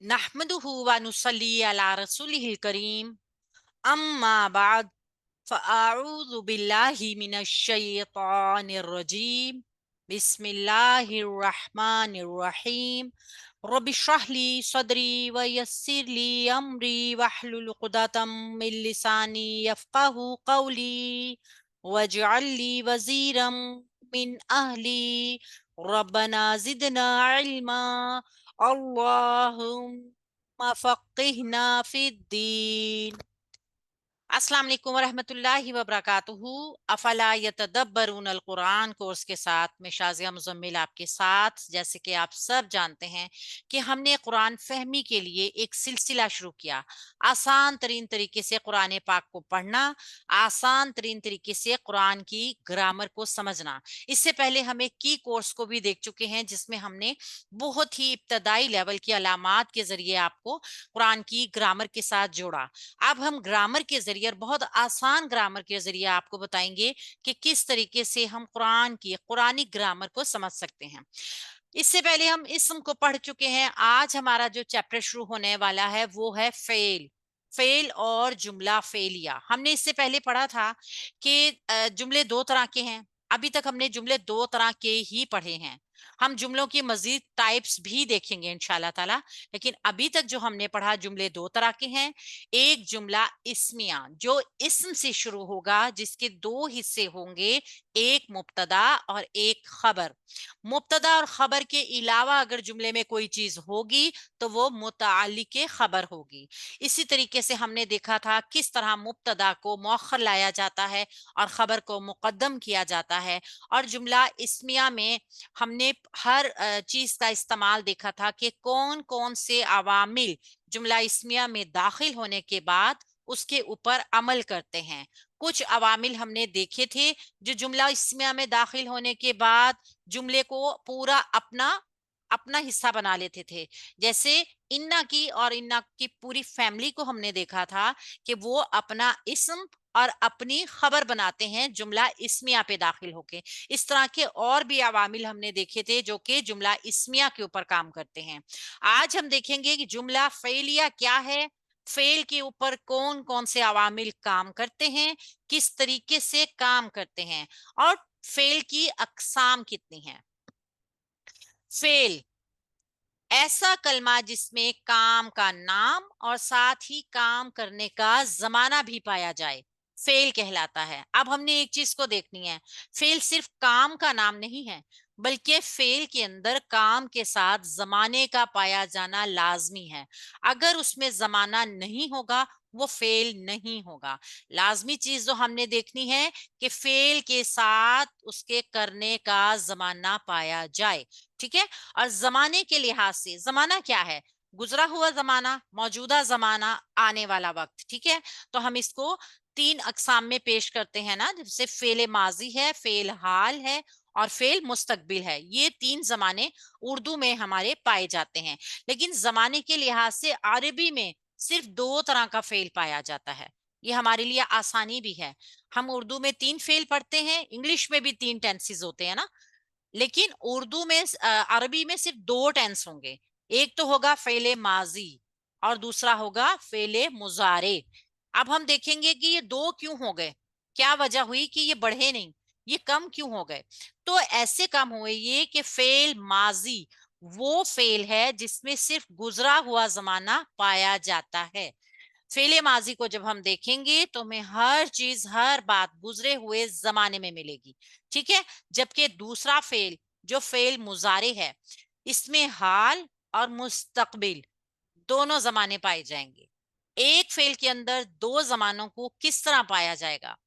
नहमदुहु व नुसल्ली अला रसूलिहिल करीम अम्मा बाद फ़अऊज़ु बिल्लाहि मिनश शैतानिर रजीम बिस्मिल्लाहिर रहमानिर रहीम रब्बि इश्रह ली सदरी व यस्सिर ली अमरी वहलुल उक़दतम मिन लिसानी यफ़क़हू क़ौली वजअल ली वज़ीरम मिन अहली रब्बना ज़िदना इल्मा अल्लाहुम्मा फ़क़्हिना फ़िद्दीन। अस्सलाम वालेकुम वरहमतुल्लाहि वबरकातुहू। अफला यतदब्बरून अल कुरान कोर्स के साथ मैं शाज़िया मुज़म्मिल आपके साथ। जैसे कि आप सब जानते हैं कि हमने कुरान फहमी के लिए एक सिलसिला शुरू किया। आसान तरीन तरीके से कुरान पाक को पढ़ना, आसान तरीन तरीके से कुरान की ग्रामर को समझना। इससे पहले हम एक की कोर्स को भी देख चुके हैं जिसमें हमने बहुत ही इब्तदाई लेवल की अलामात के जरिए आपको कुरान की ग्रामर के साथ जोड़ा। अब हम ग्रामर के जरिए और बहुत आसान ग्रामर के जरिए आपको बताएंगे कि किस तरीके से हम कुरान की कुरानी ग्रामर को समझ सकते हैं। इससे पहले हम इस्म को पढ़ चुके हैं। आज हमारा जो चैप्टर शुरू होने वाला है वो है फेल। फेल और जुमला फेलिया। हमने इससे पहले पढ़ा था कि जुमले दो तरह के हैं। अभी तक हमने जुमले दो तरह के ही पढ़े हैं। हम जुमलों की मजीद टाइप्स भी देखेंगे इंशाल्लाह ताला। लेकिन अभी तक जो हमने पढ़ा जुमले दो तरह के हैं। एक जुमला इस्मिया जो इस्म से शुरू होगा, जिसके दो हिस्से होंगे, एक मुब्तदा और एक खबर। मुब्तदा और खबर के अलावा अगर जुमले में कोई चीज होगी तो वो मुतालिके खबर होगी। इसी तरीके से हमने देखा था किस तरह मुब्तदा को मौखर लाया जाता है और खबर को मुकद्दम किया जाता है। और जुमला इस्मिया में हमने हर चीज का इस्तेमाल देखा था कि कौन कौन से अवामिल जुमला इस्मिया में दाखिल होने के बाद उसके ऊपर अमल करते हैं। कुछ अवामिल हमने देखे थे जो जुमला इस्मिया में दाखिल होने के बाद जुमले को पूरा अपना अपना हिस्सा बना लेते थे। जैसे इन्ना की और इन्ना की पूरी फैमिली को हमने देखा था कि वो अपना इस्म और अपनी खबर बनाते हैं जुमला इस्मिया पे दाखिल होके। इस तरह के और भी अवामिल हमने देखे थे जो कि जुमला इस्मिया के ऊपर काम करते हैं। आज हम देखेंगे कि जुमला फेलिया क्या है, फेल के ऊपर कौन कौन से अवामिल काम करते हैं, किस तरीके से काम करते हैं और फेल की अकसाम कितनी हैं। फेल ऐसा कलमा जिसमें काम का नाम और साथ ही काम करने का जमाना भी पाया जाए, फेल कहलाता है। अब हमने एक चीज को देखनी है, फेल सिर्फ काम का नाम नहीं है, बल्कि फेल के अंदर काम के साथ जमाने का पाया जाना लाजमी है। अगर उसमें जमाना नहीं होगा वो फेल नहीं होगा। लाजमी चीज जो हमने देखनी है कि फेल के साथ उसके करने का जमाना पाया जाए। ठीक है। और जमाने के लिहाज से जमाना क्या है, गुजरा हुआ जमाना, मौजूदा जमाना, आने वाला वक्त। ठीक है। तो हम इसको तीन अकसाम में पेश करते हैं ना, जैसे फेल माजी है, फेल हाल है और फेल मुस्तकबिल है। ये तीन जमाने उर्दू में हमारे पाए जाते हैं। लेकिन जमाने के लिहाज से अरबी में सिर्फ दो तरह का फेल पाया जाता है। ये हमारे लिए आसानी भी है। हम उर्दू में तीन फेल पढ़ते हैं, इंग्लिश में भी तीन टेंसेस होते हैं ना, लेकिन उर्दू में अरबी में सिर्फ दो टेंस होंगे। एक तो होगा फेले माजी और दूसरा होगा फेले मुजारे। अब हम देखेंगे कि ये दो क्यों हो गए, क्या वजह हुई कि ये बढ़े नहीं, ये कम क्यों हो गए। तो ऐसे कम हुए ये कि फेल माजी वो फेल है जिसमें सिर्फ गुजरा हुआ जमाना पाया जाता है। फेले माजी को जब हम देखेंगे तो हमें हर चीज हर बात गुजरे हुए जमाने में मिलेगी। ठीक है। जबकि दूसरा फेल जो फेल मुजारे है, इसमें हाल और मुस्तकबिल दोनों जमाने पाए जाएंगे। एक फेल के अंदर दो जमानों को किस तरह पाया जाएगा,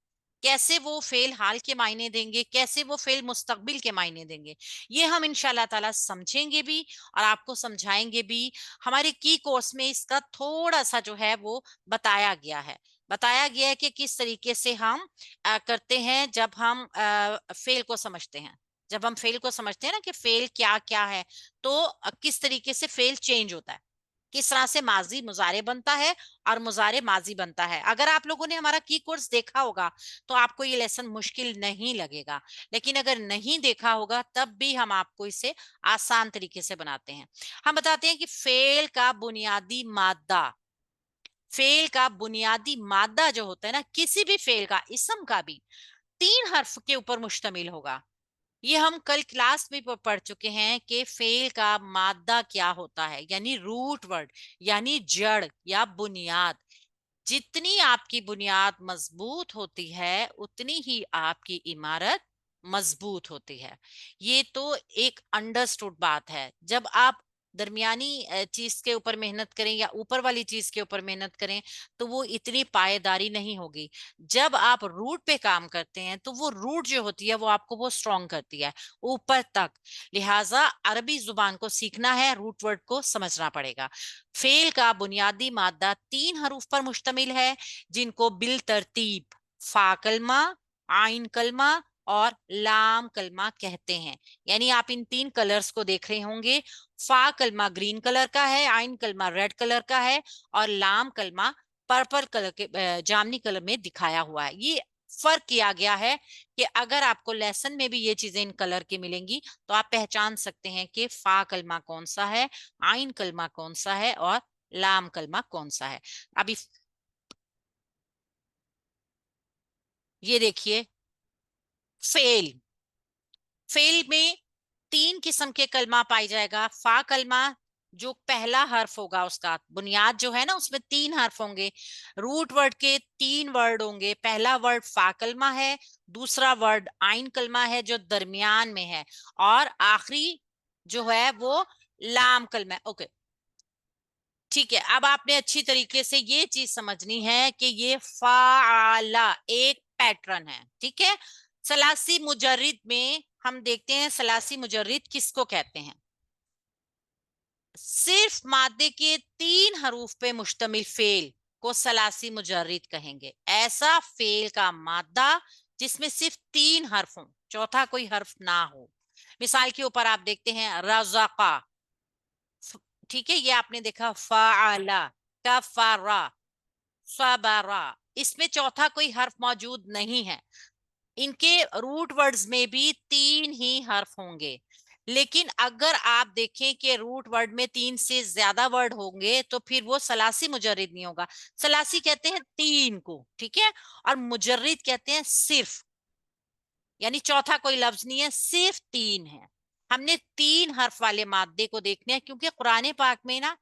कैसे वो फेल हाल के मायने देंगे, कैसे वो फेल मुस्तकबिल के मायने देंगे, ये हम इंशाल्लाह ताला समझेंगे भी और आपको समझाएंगे भी। हमारे की कोर्स में इसका थोड़ा सा जो है वो बताया गया है। बताया गया है कि किस तरीके से हम करते हैं जब हम फेल को समझते हैं। जब हम फेल को समझते हैं ना कि फेल क्या क्या है, तो किस तरीके से फेल चेंज होता है। किस तरह से माजी मुजारे बनता है और मुजारे माजी बनता है। अगर आप लोगों ने हमारा की कोर्स देखा होगा तो आपको ये लेसन मुश्किल नहीं लगेगा, लेकिन अगर नहीं देखा होगा तब भी हम आपको इसे आसान तरीके से बनाते हैं। हम बताते हैं कि फेल का बुनियादी मादा, फेल का बुनियादी मादा जो होता है ना, किसी भी फेल का, इसम का भी 3 हर्फ के ऊपर मुश्तमिल होगा। ये हम कल क्लास में पढ़ चुके हैं कि फेल का मादा क्या होता है, यानी रूट वर्ड, यानी जड़ या बुनियाद। जितनी आपकी बुनियाद मजबूत होती है उतनी ही आपकी इमारत मजबूत होती है। ये तो एक अंडरस्टूड बात है। जब आप दरमियानी चीज के ऊपर मेहनत करें या ऊपर वाली चीज के ऊपर मेहनत करें तो वो इतनी पायेदारी नहीं होगी। जब आप रूट पे काम करते हैं तो वो रूट जो होती है वो आपको वो स्ट्रॉन्ग करती है ऊपर तक। लिहाजा अरबी जुबान को सीखना है, रूट वर्ड को समझना पड़ेगा। फेल का बुनियादी मादा 3 हरूफ पर मुश्तमिल है, जिनको बिल तरतीब फा कलमा, आइन कलमा और लाम कलमा कहते हैं। यानी आप इन 3 कलर्स को देख रहे होंगे। फा कलमा ग्रीन कलर का है, आइन कलमा रेड कलर का है और लाम कलमा पर्पल कलर के जामनी कलर में दिखाया हुआ है। ये फर्क किया गया है कि अगर आपको लेसन में भी ये चीजें इन कलर की मिलेंगी तो आप पहचान सकते हैं कि फा कलमा कौन सा है, आइन कलमा कौन सा है और लाम कलमा कौन सा है। अभी ये देखिए, फेल, फेल में 3 किस्म के कलमा पाई जाएगा। फा कलमा जो पहला हर्फ होगा, उसका बुनियाद जो है ना उसमें 3 हर्फ होंगे। रूट वर्ड के 3 वर्ड होंगे। पहला वर्ड फा कलमा है, दूसरा वर्ड आइन कलमा है जो दरमियान में है, और आखिरी जो है वो लाम कलमा है। ओके, ठीक है। अब आपने अच्छी तरीके से ये चीज समझनी है कि ये फाला एक पैटर्न है, ठीक है। सलासी मुजर्रिद में हम देखते हैं सलासी मुजर्रिद किसको कहते हैं। सिर्फ मादे के 3 हरूफ पे मुश्तमिल फेल को सलासी मुजर्रिद कहेंगे। ऐसा फेल का मादा जिसमें सिर्फ 3 हर्फ हो, चौथा कोई हर्फ ना हो। मिसाल के ऊपर आप देखते हैं रज़ाका, ठीक है, ये आपने देखा फ़अला, कफ़रा, सबरा, इसमें चौथा कोई हर्फ मौजूद नहीं है। इनके रूट वर्ड्स में भी 3 ही हर्फ होंगे। लेकिन अगर आप देखें कि रूट वर्ड में 3 से ज्यादा वर्ड होंगे तो फिर वो सलासी मुजर्रिद नहीं होगा। सलासी कहते हैं 3 को, ठीक है, और मुजर्रिद कहते हैं सिर्फ, यानी चौथा कोई लफ्ज नहीं है, सिर्फ 3 है। हमने 3 हर्फ वाले मादे को देखने हैं क्योंकि कुरान पाक में ना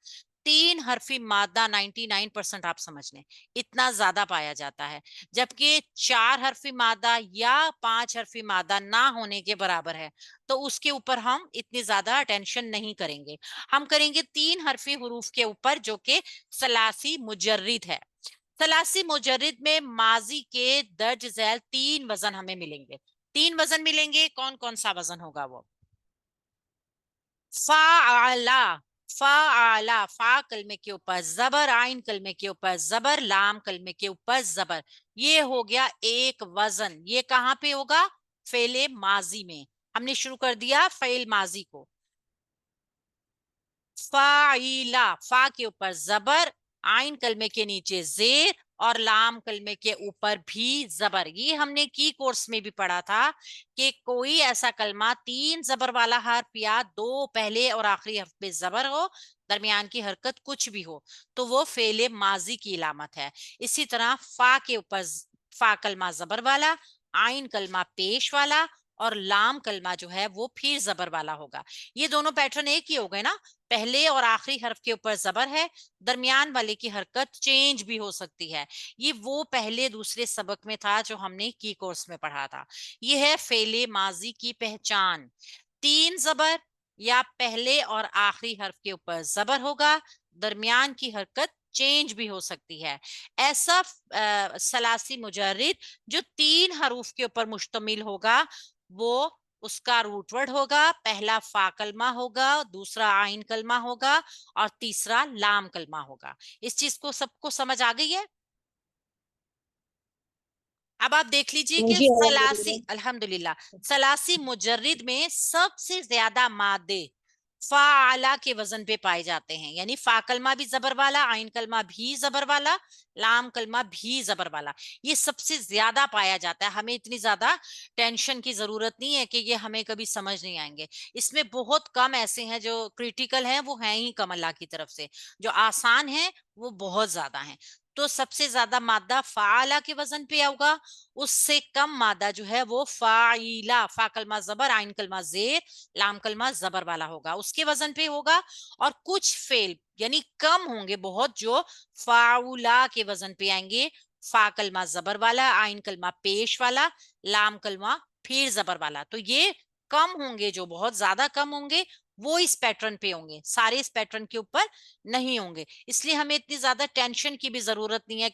3 हर्फी मादा 99% आप समझ लें इतना ज्यादा पाया जाता है, जबकि 4 हर्फी मादा या 5 हर्फी मादा ना होने के बराबर है। तो उसके ऊपर हम इतनी ज्यादा अटेंशन नहीं करेंगे। हम करेंगे 3 हर्फी हुरूफ के ऊपर जो कि सलासी मुजर्रिद है। सलासी मुजर्रिद में माजी के दर्ज झैल 3 वजन हमें मिलेंगे। 3 वजन मिलेंगे, कौन कौन सा वजन होगा वो। फ़अला, फ़अला, फा कलमे के ऊपर जबर, आइन कलमे के ऊपर जबर, लाम कलमे के ऊपर जबर। ये हो गया एक वजन। ये कहाँ पे होगा, फेले माजी में। हमने शुरू कर दिया फेल माजी को। फाइला, फा के ऊपर जबर, आइन कलमे के नीचे जेर और लाम कलमे के ऊपर भी जबर। ये हमने की कोर्स में भी पढ़ा था कि कोई ऐसा कलमा 3 जबर वाला हर्फ या 2 पहले और आखिरी हर्फ पे जबर हो, दरमियान की हरकत कुछ भी हो, तो वो फेले माजी की इलामत है। इसी तरह फा के ऊपर फा कलमा जबर वाला, आइन कलमा पेश वाला और लाम कलमा जो है वो फिर जबर वाला होगा। ये दोनों पैटर्न एक ही हो गए ना, पहले और आखिरी हर्फ के ऊपर जबर है, दरमियान वाले की हरकत चेंज भी हो सकती है। ये वो पहले दूसरे सबक में था जो हमने की कोर्स में पढ़ा था। ये है फेले माजी की पहचान। 3 जबर या पहले और आखिरी हर्फ के ऊपर जबर होगा, दरमियान की हरकत चेंज भी हो सकती है। ऐसा सलासी मुजर्रिद जो 3 हरूफ के ऊपर मुश्तमिल होगा वो उसका रूट वर्ड होगा। पहला फा कलमा होगा, दूसरा आइन कलमा होगा और तीसरा लाम कलमा होगा। इस चीज को सबको समझ आ गई है। अब आप देख लीजिए कि जी सलासी, अल्हम्दुलिल्लाह। अल्हम्दुलिल्लाह, सलासी मुजर्रिद में सबसे ज्यादा मादे फाला के वजन पे पाए जाते हैं, यानी फा कलमा भी जबर वाला, आइन कलमा भी जबर वाला, लाम कलमा भी जबर वाला, ये सबसे ज्यादा पाया जाता है। हमें इतनी ज्यादा टेंशन की जरूरत नहीं है कि ये हमें कभी समझ नहीं आएंगे। इसमें बहुत कम ऐसे हैं जो क्रिटिकल हैं, वो हैं ही कम अल्लाह की तरफ से। जो आसान है वो बहुत ज्यादा है। तो सबसे ज्यादा मादा फाला के वजन पे होगा, उससे कम मादा जो है वो फाइला, फा कलमा जबर, आइन कलमा जेर, लाम कलमा जबर वाला होगा, उसके वजन पे होगा। और कुछ फेल यानी कम होंगे बहुत, जो फाउला के वजन पे आएंगे, फा कलमा जबर वाला, आइन कलमा पेश वाला, लाम कलमा फिर जबर वाला। तो ये कम होंगे, जो बहुत ज्यादा कम होंगे वो इस पैटर्न पे होंगे, सारे इस पैटर्न के ऊपर नहीं होंगे। इसलिए हमें इतनी ज्यादा टेंशन की भी जरूरत नहीं है कि